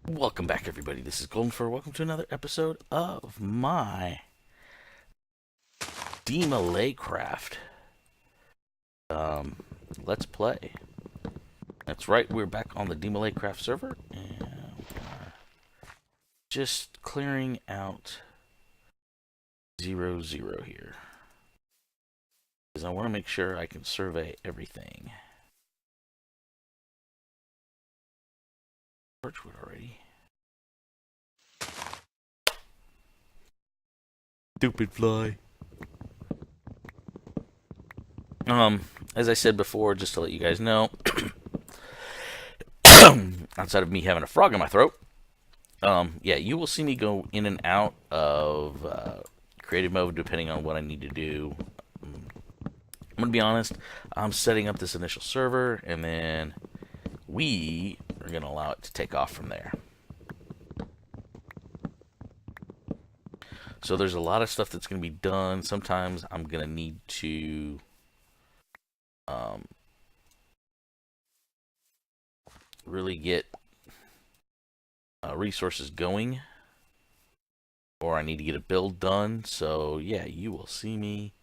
Welcome back, everybody. This is Golden Fur. Welcome to another episode of my DeMolayCraft um, Let's Play. That's right, we're back on the DeMolayCraft server, and we're just clearing out 00 here. Because I want to make sure I can survey everything. Birchwood already. Stupid fly. As I said before, just to let you guys know, outside of me having a frog in my throat, yeah, you will see me go in and out of creative mode depending on what I need to do. I'm gonna be honest, I'm setting up this initial server, and then we are gonna allow it to take off from there. So there's a lot of stuff that's gonna be done. Sometimes I'm gonna need to really get resources going, or I need to get a build done. So yeah, you will see me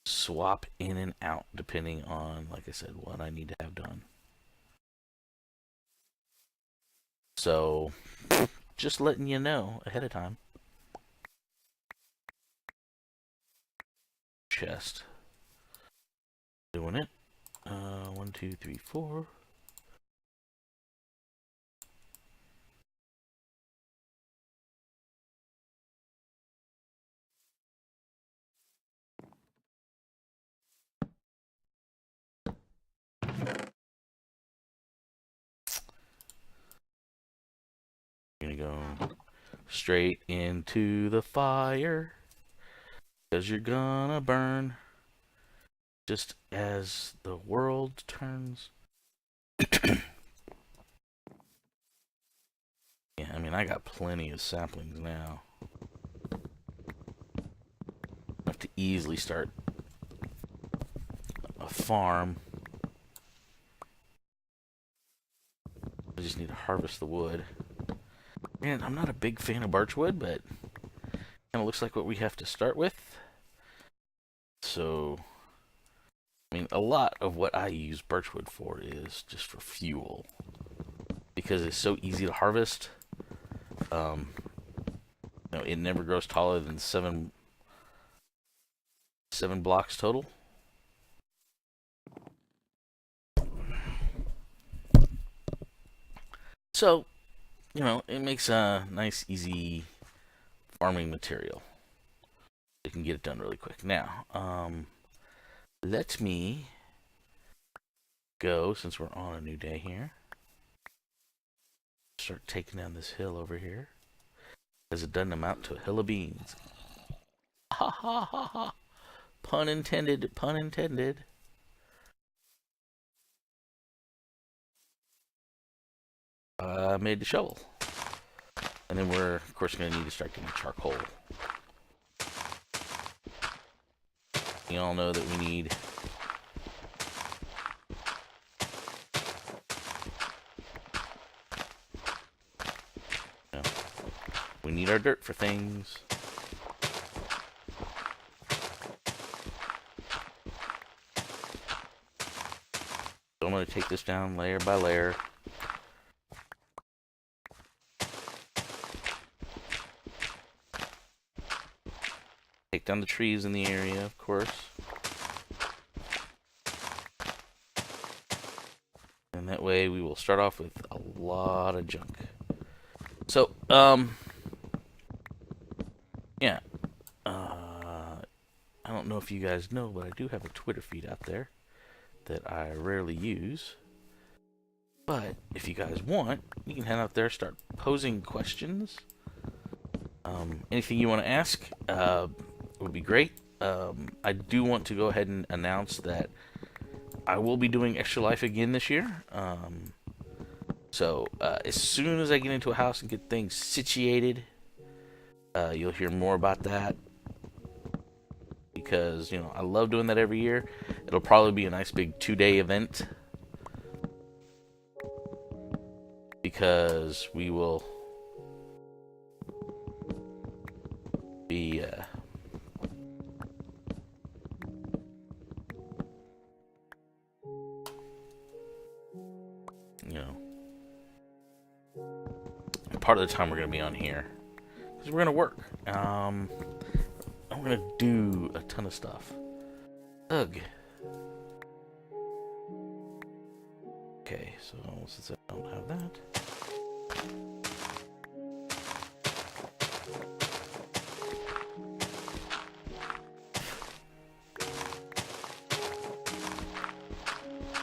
swap in and out depending on, like I said, what I need to have done. So just letting you know ahead of time. Chest. Doing it. 1, 2, 3, 4. Gonna go straight into the fire, 'cause you're gonna burn just as the world turns. Yeah, I mean, I got plenty of saplings now. I have to easily start a farm. I just need to harvest the wood. Man, I'm not a big fan of birchwood, but kind of looks like what we have to start with. So, I mean, a lot of what I use birchwood for is just for fuel, because it's so easy to harvest. It never grows taller than seven blocks total. So, it makes a nice, easy farming material. You can get it done really quick. Now, let me go, since we're on a new day here, start taking down this hill over here, because it doesn't amount to a hill of beans. Ha ha ha ha. Pun intended, pun intended. I made the shovel. And then we're, of course, going to need to start getting charcoal. You all know that we need our dirt for things. So I'm going to take this down layer by layer. Take down the trees in the area, of course. And that way we will start off with a lot of junk. So, yeah. I don't know if you guys know, but I do have a Twitter feed out there that I rarely use. But if you guys want, you can head out there, start posing questions. Anything you want to ask would be great. I do want to go ahead and announce that I will be doing Extra Life again this year. So as soon as I get into a house and get things situated, you'll hear more about that. Because, I love doing that every year. It'll probably be a nice big 2-day event. because we will be you know, part of the time we're going to be on here because we're going to work. And we're going to do a ton of stuff. Ugh. Okay, so since I don't have that.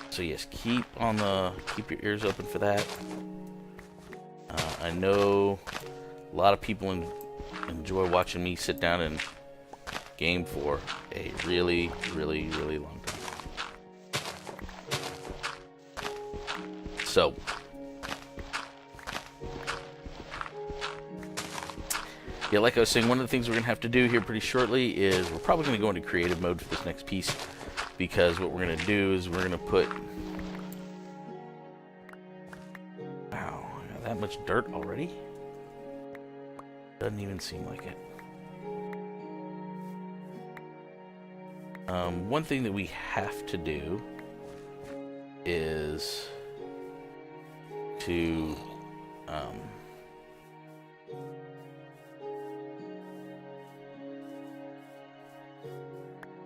So yes, keep your ears open for that. I know a lot of people enjoy watching me sit down and game for a really, really, really long time. So, yeah, like I was saying, one of the things we're going to have to do here pretty shortly is we're probably going to go into creative mode for this next piece, because what we're going to do is we're going to put... Wow, I got that much dirt already? Doesn't even seem like it. One thing that we have to do is to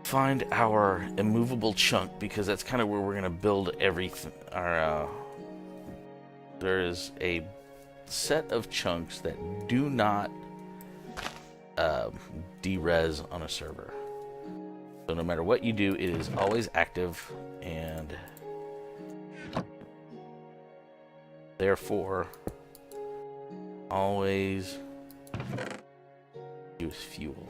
find our immovable chunk, because that's kind of where we're going to build everything. There is a set of chunks that do not derez on a server. So no matter what you do, it is always active, and therefore always use fuel.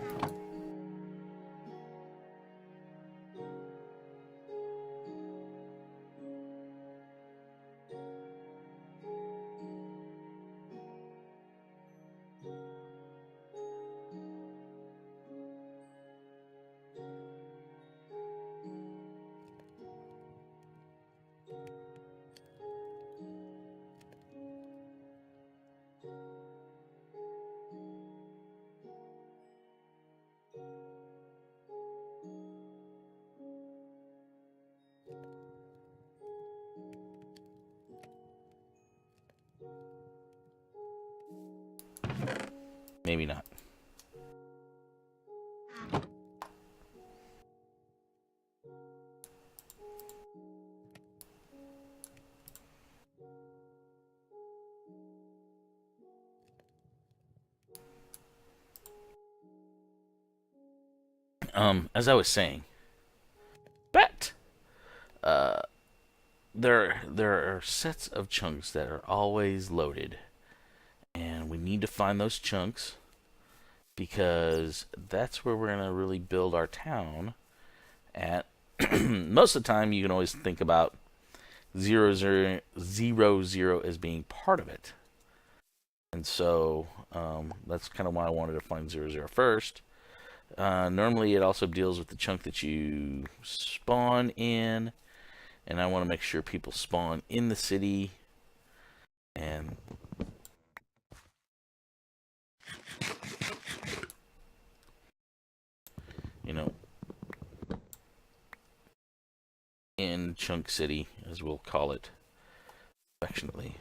Maybe not. As I was saying, but there are sets of chunks that are always loaded, and we need to find those chunks, because that's where we're gonna really build our town at. Most of the time, you can always think about 0, 0, 0 as being part of it, and so that's kind of why I wanted to find 0, 0 first. Normally it also deals with the chunk that you spawn in, and I want to make sure people spawn in the city, and you know, in Chunk City, as we'll call it affectionately.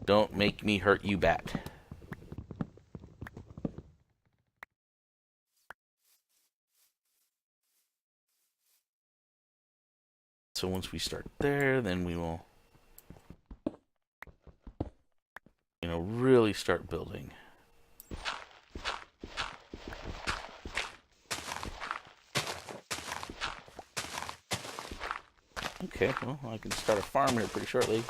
Don't make me hurt you, bat. So once we start there, then we will, you know, really start building. Okay, well, I can start a farm here pretty shortly.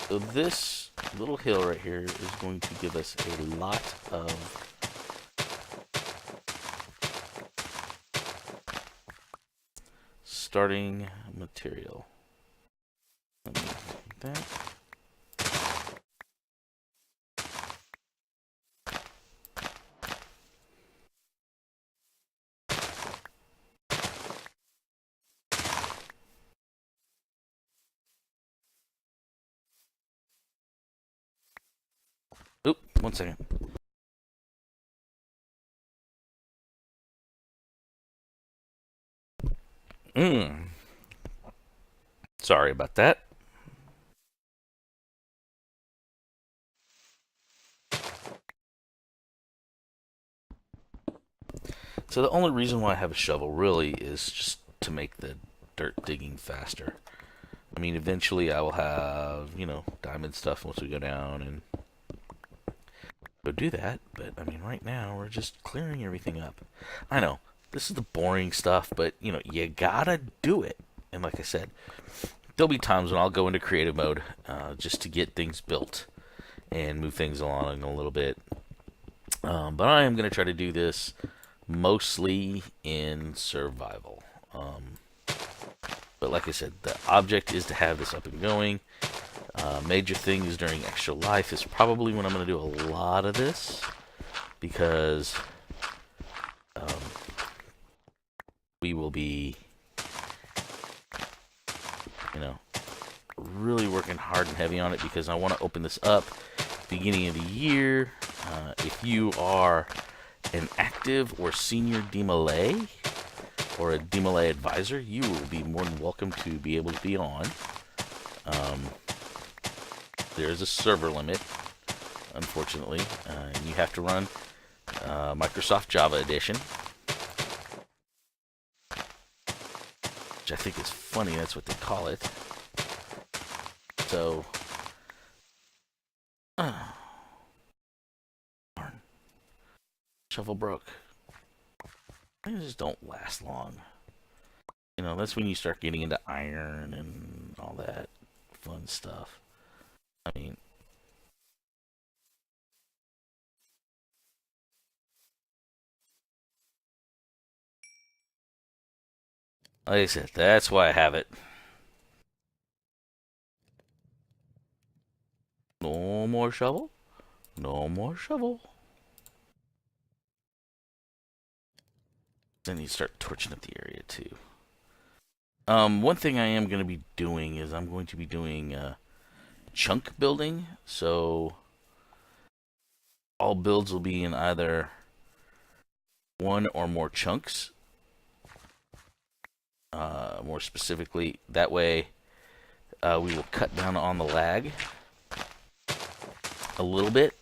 So this little hill right here is going to give us a lot of starting material. Let me take that. One second. Sorry about that. So the only reason why I have a shovel really is just to make the dirt digging faster. I mean, eventually I will have, diamond stuff once we go down and go do that. But, I mean, right now we're just clearing everything up. I know, this is the boring stuff, but, you gotta do it. And like I said, there'll be times when I'll go into creative mode just to get things built and move things along a little bit. But I am going to try to do this mostly in survival. But like I said, the object is to have this up and going. Major things during Extra Life is probably when I'm going to do a lot of this, because we will be, really working hard and heavy on it, because I want to open this up beginning of the year. If you are an active or senior DeMolay or a DeMolay advisor, you will be more than welcome to be able to be on. There's a server limit, unfortunately, and you have to run Microsoft Java Edition, which I think is funny. That's what they call it. So, darn. Shovel broke. Things just don't last long. That's when you start getting into iron and all that fun stuff. I mean, like I said, that's why I have it. No more shovel. No more shovel. Then you start torching up the area too. One thing I am going to be doing is I'm going to be doing chunk building. So all builds will be in either one or more chunks. More specifically, that way we will cut down on the lag a little bit.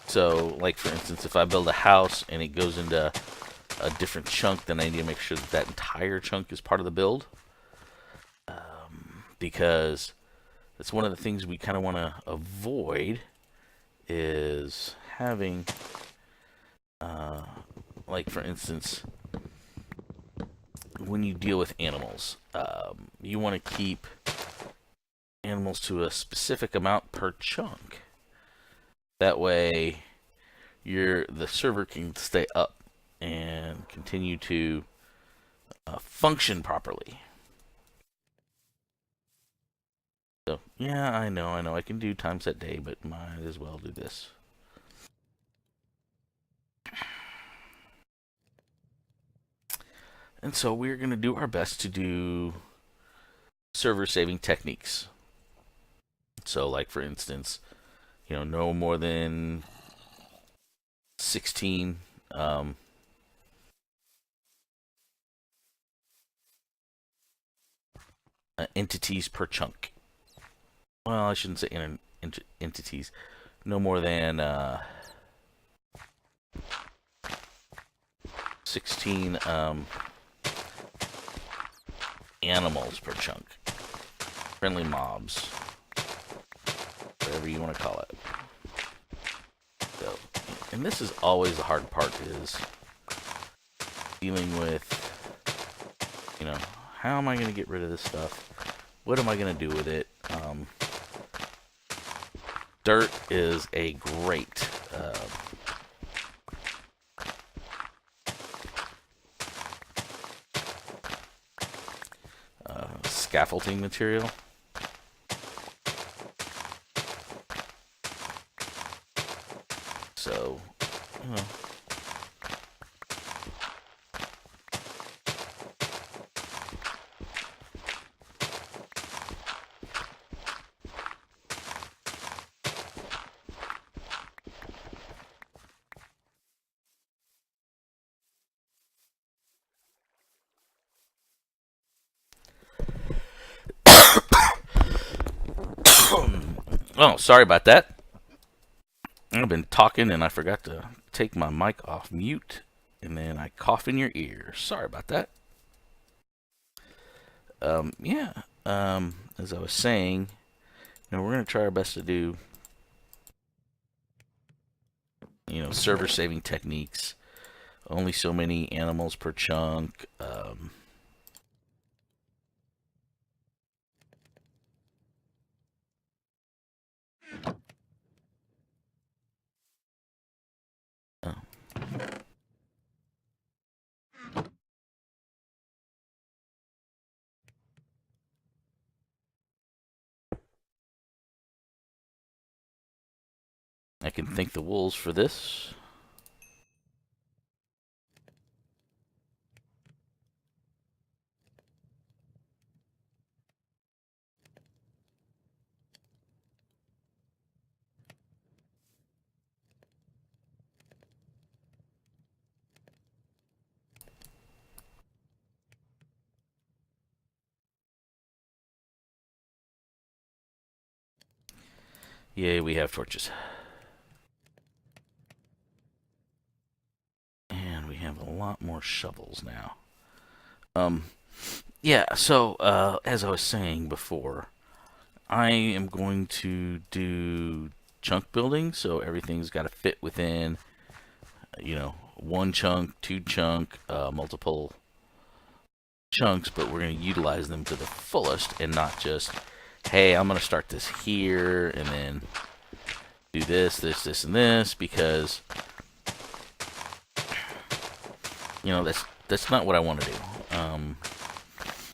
So, like for instance, if I build a house and it goes into a different chunk, then I need to make sure that that entire chunk is part of the build. Because that's one of the things we kind of want to avoid, is having, like for instance, when you deal with animals, you want to keep animals to a specific amount per chunk. That way, the server can stay up and continue to function properly. So, yeah, I know. I can do times that day, but might as well do this. And so we're going to do our best to do server saving techniques. So, like for instance, no more than 16 entities per chunk. Well, I shouldn't say entities. No more than 16 animals per chunk. Friendly mobs. Whatever you want to call it. So, and this is always the hard part, is dealing with, how am I going to get rid of this stuff? What am I going to do with it? Dirt is a great scaffolding material. So, Oh, sorry about that. I've been talking and I forgot to take my mic off mute, and then I cough in your ear. Sorry about that. Yeah. As I was saying, we're gonna try our best to do, server saving techniques. Only so many animals per chunk. Oh. I can thank the wolves for this. Yay, we have torches. And we have a lot more shovels now. Yeah, so, as I was saying before, I am going to do chunk building, so everything's got to fit within, one chunk, two chunk, multiple chunks, but we're going to utilize them to the fullest and not just, hey, I'm going to start this here and then do this, and this, because, that's not what I want to do.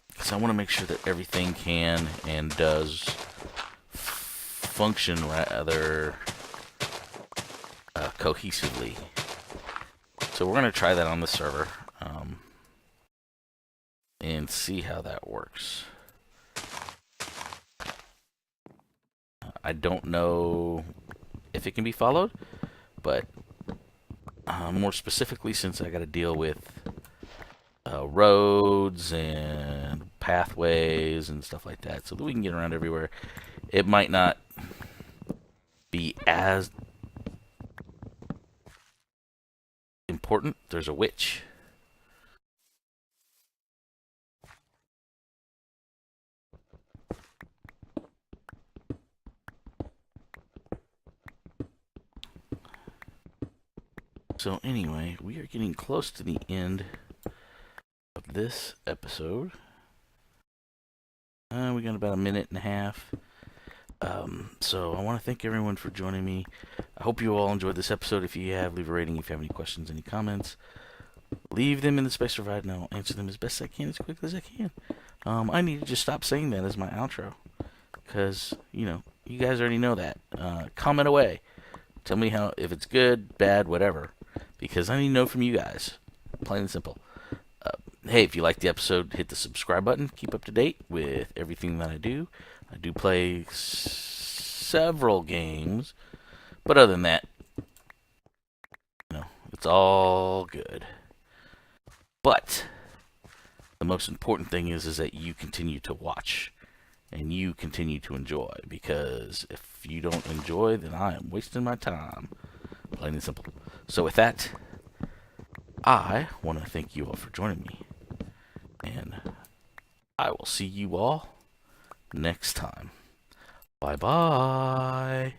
Because I want to make sure that everything can and does function rather cohesively. So we're going to try that on the server and see how that works. I don't know if it can be followed, but more specifically, since I got to deal with roads and pathways and stuff like that, so that we can get around everywhere, it might not be as important. There's a witch. So anyway, we are getting close to the end of this episode. We got about a minute and a half. So I want to thank everyone for joining me. I hope you all enjoyed this episode. If you have, leave a rating. If you have any questions, any comments, leave them in the space provided, and I'll answer them as best I can, as quickly as I can. I need to just stop saying that as my outro, because, you guys already know that. Comment away. Tell me if it's good, bad, whatever, because I need to know from you guys. Plain and simple. Hey, if you liked the episode, hit the subscribe button. Keep up to date with everything that I do. I do play several games, but other than that, it's all good. But the most important thing is that you continue to watch and you continue to enjoy, because if you don't enjoy, then I am wasting my time. Plain and simple. So with that, I want to thank you all for joining me, and I will see you all next time. Bye-bye.